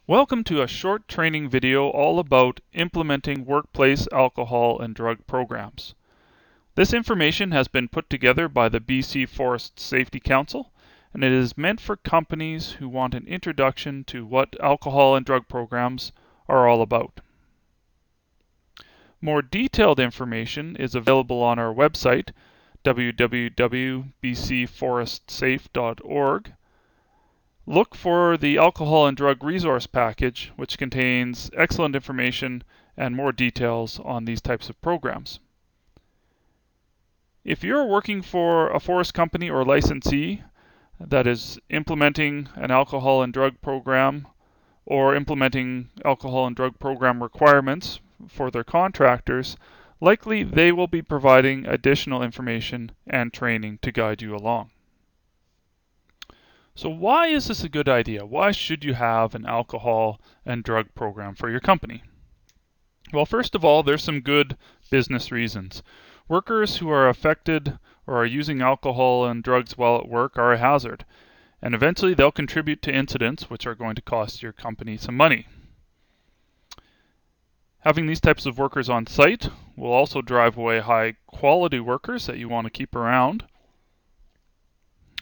Welcome to a short training video all about implementing workplace alcohol and drug programs. This information has been put together by the BC Forest Safety Council, and it is meant for companies who want an introduction to what alcohol and drug programs are all about. More detailed information is available on our website, www.bcforestsafe.org. Look for the Alcohol and Drug Resource Package, which contains excellent information and more details on these types of programs. If you're working for a forest company or licensee that is implementing an alcohol and drug program or implementing alcohol and drug program requirements for their contractors, likely they will be providing additional information and training to guide you along. So why is this a good idea? Why should you have an alcohol and drug program for your company? Well, first of all, there's some good business reasons. Workers who are affected or are using alcohol and drugs while at work are a hazard, and eventually they'll contribute to incidents which are going to cost your company some money. Having these types of workers on site will also drive away high quality workers that you want to keep around.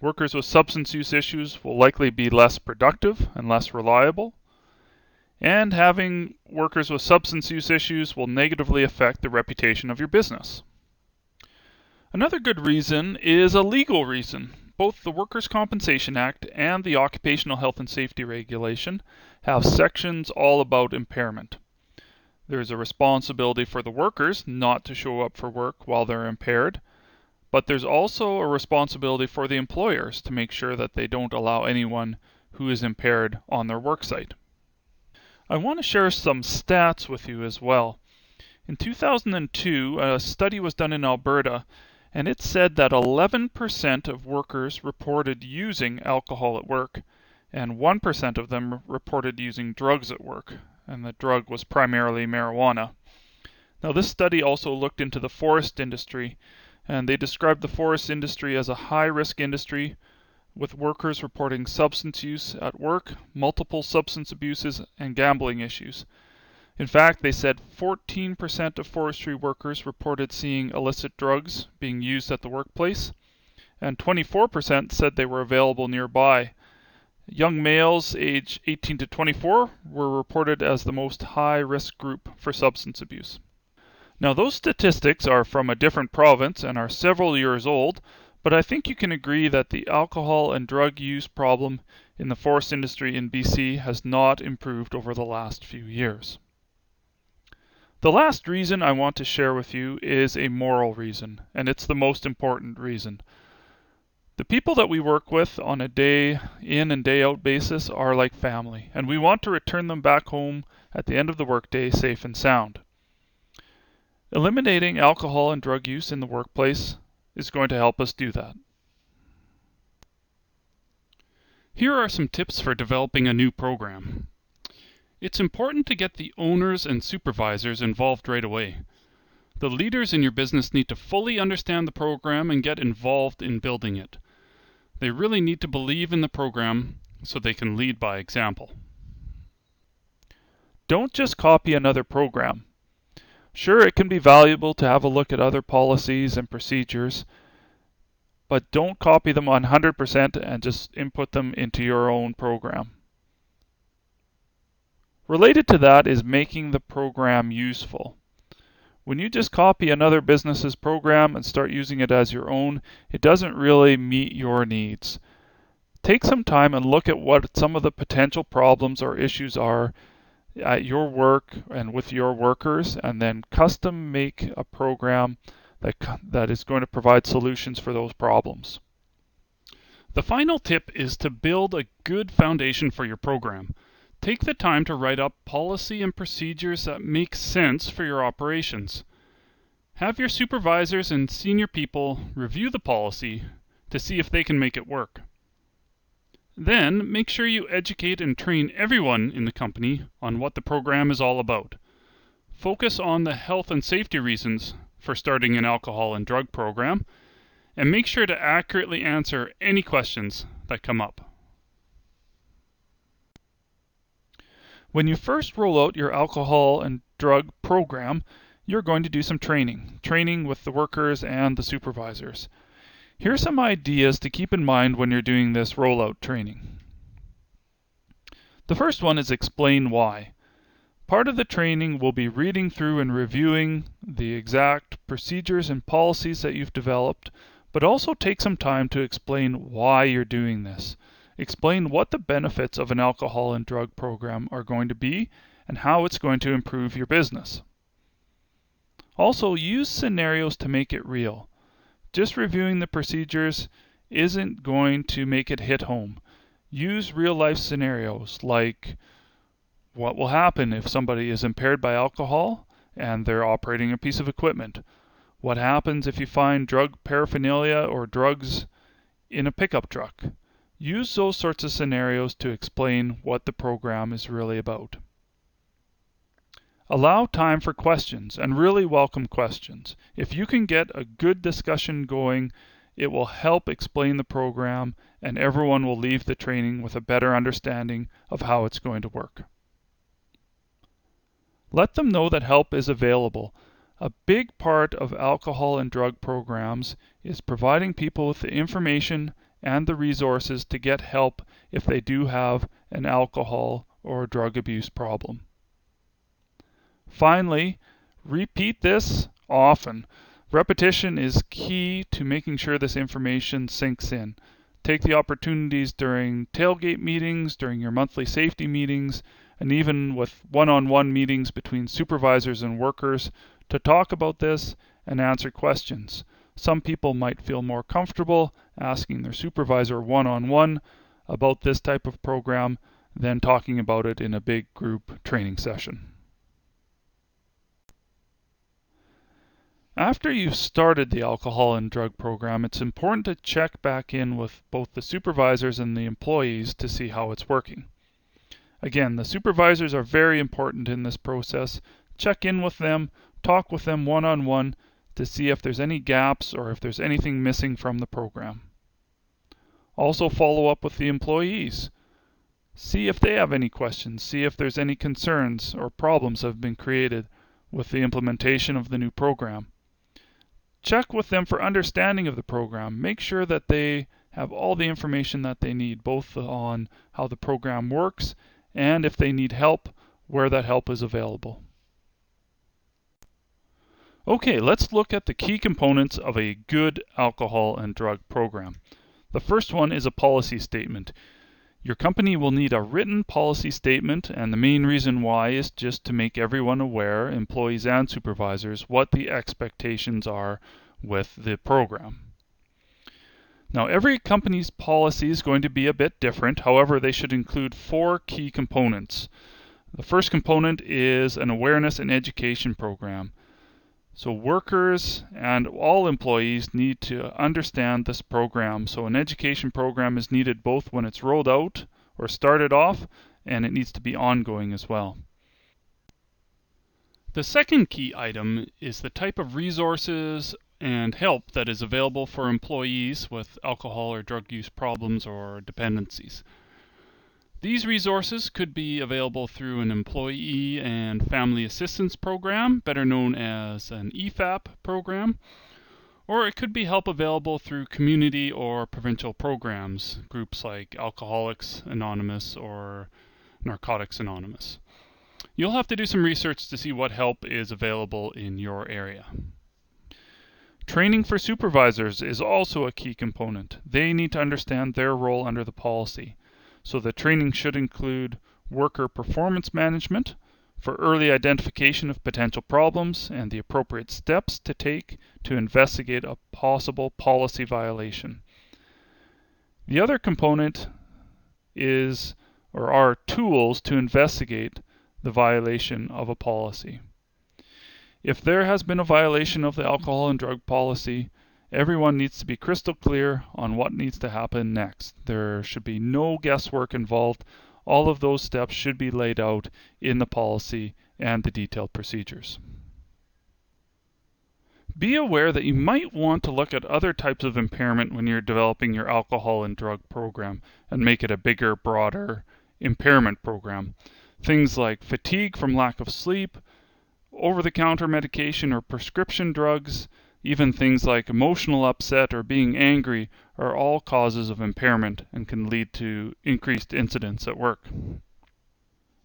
Workers with substance use issues will likely be less productive and less reliable. And having workers with substance use issues will negatively affect the reputation of your business. Another good reason is a legal reason. Both the Workers' Compensation Act and the Occupational Health and Safety Regulation have sections all about impairment. There's a responsibility for the workers not to show up for work while they're impaired. But there's also a responsibility for the employers to make sure that they don't allow anyone who is impaired on their worksite. I want to share some stats with you as well. In 2002, a study was done in Alberta, and it said that 11% of workers reported using alcohol at work, and 1% of them reported using drugs at work, and the drug was primarily marijuana. Now, this study also looked into the forest industry, and they described the forest industry as a high-risk industry with workers reporting substance use at work, multiple substance abuses, and gambling issues. In fact, they said 14% of forestry workers reported seeing illicit drugs being used at the workplace, and 24% said they were available nearby. Young males aged 18 to 24 were reported as the most high-risk group for substance abuse. Now, those statistics are from a different province and are several years old, but I think you can agree that the alcohol and drug use problem in the forest industry in BC has not improved over the last few years. The last reason I want to share with you is a moral reason, and it's the most important reason. The people that we work with on a day in and day out basis are like family, and we want to return them back home at the end of the workday safe and sound. Eliminating alcohol and drug use in the workplace is going to help us do that. Here are some tips for developing a new program. It's important to get the owners and supervisors involved right away. The leaders in your business need to fully understand the program and get involved in building it. They really need to believe in the program so they can lead by example. Don't just copy another program. Sure, it can be valuable to have a look at other policies and procedures, but don't copy them 100% and just input them into your own program. Related to that is making the program useful. When you just copy another business's program and start using it as your own, it doesn't really meet your needs. Take some time and look at what some of the potential problems or issues are at your work and with your workers, and then custom make a program that is going to provide solutions for those problems. The final tip is to build a good foundation for your program. Take the time to write up policy and procedures that make sense for your operations. Have your supervisors and senior people review the policy to see if they can make it work. Then, make sure you educate and train everyone in the company on what the program is all about. Focus on the health and safety reasons for starting an alcohol and drug program, and make sure to accurately answer any questions that come up. When you first roll out your alcohol and drug program, you're going to do some training with the workers and the supervisors. Here are some ideas to keep in mind when you're doing this rollout training. The first one is explain why. Part of the training will be reading through and reviewing the exact procedures and policies that you've developed, but also take some time to explain why you're doing this. Explain what the benefits of an alcohol and drug program are going to be and how it's going to improve your business. Also, use scenarios to make it real. Just reviewing the procedures isn't going to make it hit home. Use real-life scenarios like what will happen if somebody is impaired by alcohol and they're operating a piece of equipment? What happens if you find drug paraphernalia or drugs in a pickup truck? Use those sorts of scenarios to explain what the program is really about. Allow time for questions and really welcome questions. If you can get a good discussion going, it will help explain the program and everyone will leave the training with a better understanding of how it's going to work. Let them know that help is available. A big part of alcohol and drug programs is providing people with the information and the resources to get help if they do have an alcohol or drug abuse problem. Finally, repeat this often. Repetition is key to making sure this information sinks in. Take the opportunities during tailgate meetings, during your monthly safety meetings, and even with one-on-one meetings between supervisors and workers to talk about this and answer questions. Some people might feel more comfortable asking their supervisor one-on-one about this type of program than talking about it in a big group training session. After you've started the alcohol and drug program, it's important to check back in with both the supervisors and the employees to see how it's working. Again, the supervisors are very important in this process. Check in with them, talk with them one-on-one to see if there's any gaps or if there's anything missing from the program. Also follow up with the employees. See if they have any questions, see if there's any concerns or problems that have been created with the implementation of the new program. Check with them for understanding of the program. Make sure that they have all the information that they need, both on how the program works and if they need help, where that help is available. Okay, let's look at the key components of a good alcohol and drug program. The first one is a policy statement. Your company will need a written policy statement, and the main reason why is just to make everyone aware, employees and supervisors, what the expectations are with the program. Now, every company's policy is going to be a bit different. However, they should include 4 key components. The first component is an awareness and education program. So workers and all employees need to understand this program. So an education program is needed both when it's rolled out or started off, and it needs to be ongoing as well. The second key item is the type of resources and help that is available for employees with alcohol or drug use problems or dependencies. These resources could be available through an employee and family assistance program, better known as an EFAP program, or it could be help available through community or provincial programs, groups like Alcoholics Anonymous or Narcotics Anonymous. You'll have to do some research to see what help is available in your area. Training for supervisors is also a key component. They need to understand their role under the policy. So the training should include worker performance management for early identification of potential problems and the appropriate steps to take to investigate a possible policy violation. The other component is or are tools to investigate the violation of a policy. If there has been a violation of the alcohol and drug policy, everyone needs to be crystal clear on what needs to happen next. There should be no guesswork involved. All of those steps should be laid out in the policy and the detailed procedures. Be aware that you might want to look at other types of impairment when you're developing your alcohol and drug program and make it a bigger, broader impairment program. Things like fatigue from lack of sleep, over-the-counter medication or prescription drugs, even things like emotional upset or being angry are all causes of impairment and can lead to increased incidents at work.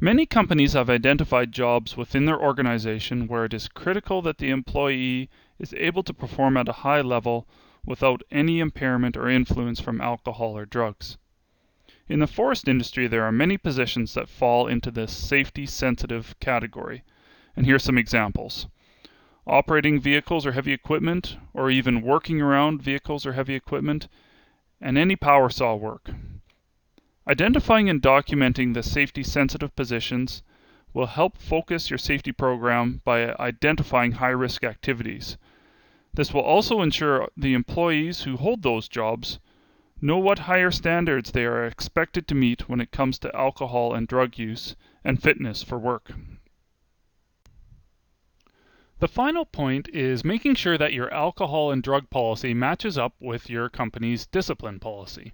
Many companies have identified jobs within their organization where it is critical that the employee is able to perform at a high level without any impairment or influence from alcohol or drugs. In the forest industry, there are many positions that fall into this safety-sensitive category, and here are some examples. Operating vehicles or heavy equipment, or even working around vehicles or heavy equipment, and any power saw work. Identifying and documenting the safety-sensitive positions will help focus your safety program by identifying high-risk activities. This will also ensure the employees who hold those jobs know what higher standards they are expected to meet when it comes to alcohol and drug use and fitness for work. The final point is making sure that your alcohol and drug policy matches up with your company's discipline policy.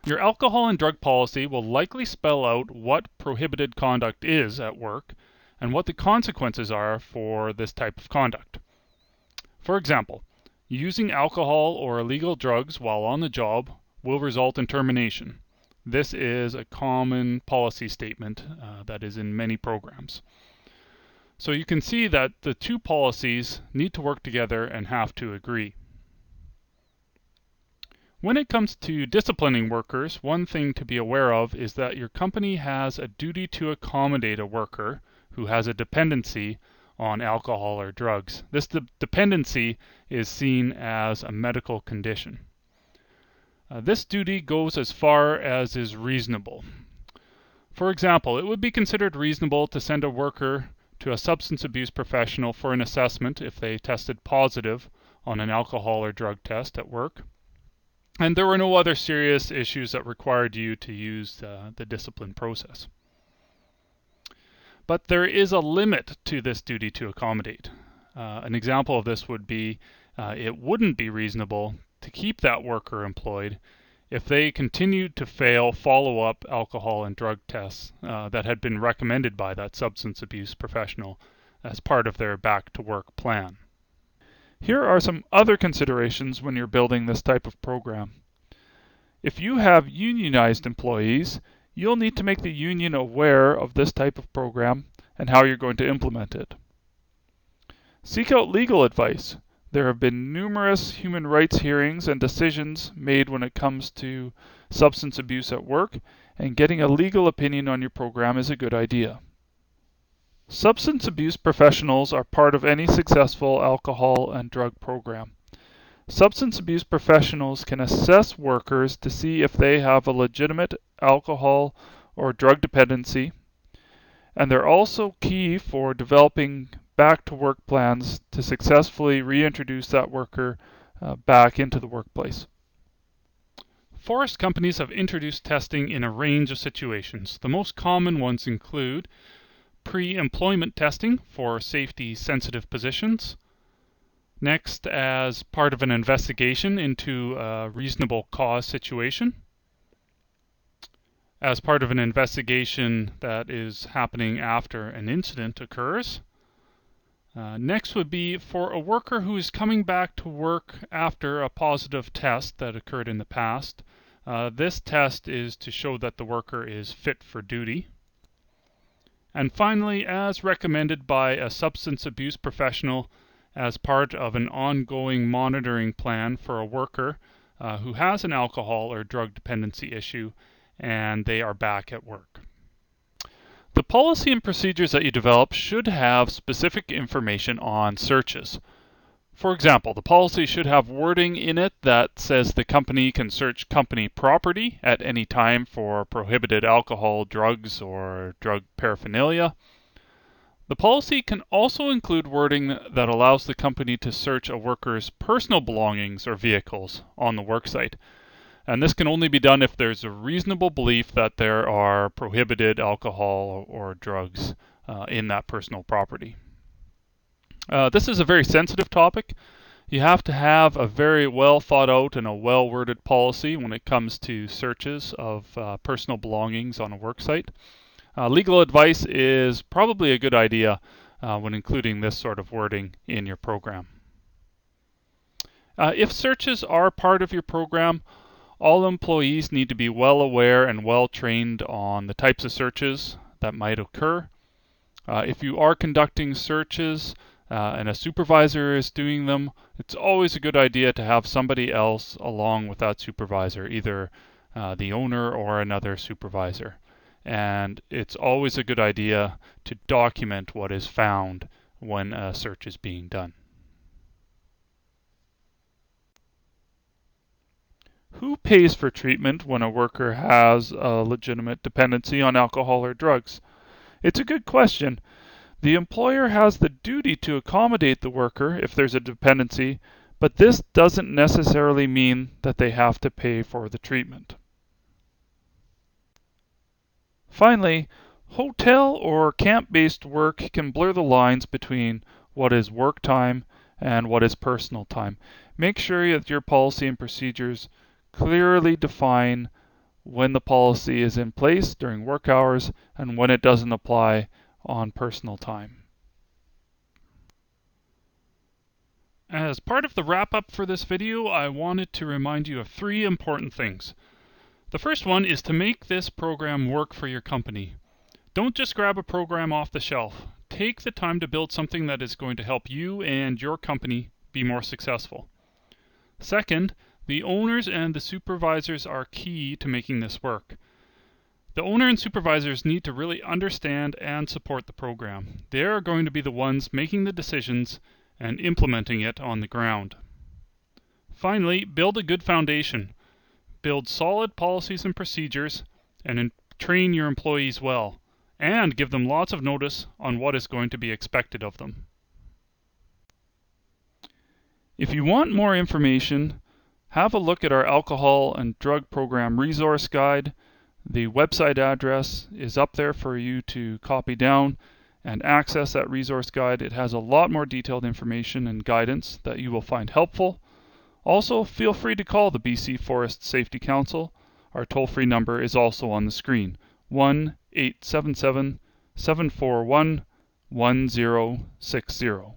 Your alcohol and drug policy will likely spell out what prohibited conduct is at work and what the consequences are for this type of conduct. For example, using alcohol or illegal drugs while on the job will result in termination. This is a common policy statement that is in many programs. So you can see that the two policies need to work together and have to agree. When it comes to disciplining workers, one thing to be aware of is that your company has a duty to accommodate a worker who has a dependency on alcohol or drugs. This dependency is seen as a medical condition. This duty goes as far as is reasonable. For example, it would be considered reasonable to send a worker to a substance abuse professional for an assessment if they tested positive on an alcohol or drug test at work, and there were no other serious issues that required you to use the discipline process. But there is a limit to this duty to accommodate. An example of this would be it wouldn't be reasonable to keep that worker employed if they continued to fail follow-up alcohol and drug tests that had been recommended by that substance abuse professional as part of their back-to-work plan. Here are some other considerations when you're building this type of program. If you have unionized employees, you'll need to make the union aware of this type of program and how you're going to implement it. Seek out legal advice. There have been numerous human rights hearings and decisions made when it comes to substance abuse at work, and getting a legal opinion on your program is a good idea. Substance abuse professionals are part of any successful alcohol and drug program. Substance abuse professionals can assess workers to see if they have a legitimate alcohol or drug dependency, and they're also key for developing back-to-work plans to successfully reintroduce that worker back into the workplace. Forest companies have introduced testing in a range of situations. The most common ones include pre-employment testing for safety-sensitive positions. Next, as part of an investigation into a reasonable cause situation. As part of an investigation that is happening after an incident occurs. Next would be for a worker who is coming back to work after a positive test that occurred in the past. This test is to show that the worker is fit for duty. And finally, as recommended by a substance abuse professional as part of an ongoing monitoring plan for a worker who has an alcohol or drug dependency issue and they are back at work. The policy and procedures that you develop should have specific information on searches. For example, the policy should have wording in it that says the company can search company property at any time for prohibited alcohol, drugs, or drug paraphernalia. The policy can also include wording that allows the company to search a worker's personal belongings or vehicles on the worksite. And this can only be done if there's a reasonable belief that there are prohibited alcohol or drugs in that personal property. This is a very sensitive topic. You have to have a very well thought out and a well worded policy when it comes to searches of personal belongings on a worksite. Legal advice is probably a good idea when including this sort of wording in your program. If searches are part of your program, all employees need to be well aware and well trained on the types of searches that might occur. If you are conducting searches and a supervisor is doing them, it's always a good idea to have somebody else along with that supervisor, either the owner or another supervisor. And it's always a good idea to document what is found when a search is being done. Who pays for treatment when a worker has a legitimate dependency on alcohol or drugs? It's a good question. The employer has the duty to accommodate the worker if there's a dependency, but this doesn't necessarily mean that they have to pay for the treatment. Finally, hotel or camp-based work can blur the lines between what is work time and what is personal time. Make sure that your policy and procedures clearly define when the policy is in place during work hours and when it doesn't apply on personal time. As part of the wrap-up for this video, I wanted to remind you of 3 important things. The first one is to make this program work for your company. Don't just grab a program off the shelf. Take the time to build something that is going to help you and your company be more successful. Second, the owners and the supervisors are key to making this work. The owner and supervisors need to really understand and support the program. They are going to be the ones making the decisions and implementing it on the ground. Finally, build a good foundation. Build solid policies and procedures and train your employees well, and give them lots of notice on what is going to be expected of them. If you want more information, have a look at our alcohol and drug program resource guide. The website address is up there for you to copy down and access that resource guide. It has a lot more detailed information and guidance that you will find helpful. Also, feel free to call the BC Forest Safety Council. Our toll-free number is also on the screen, 1-877-741-1060.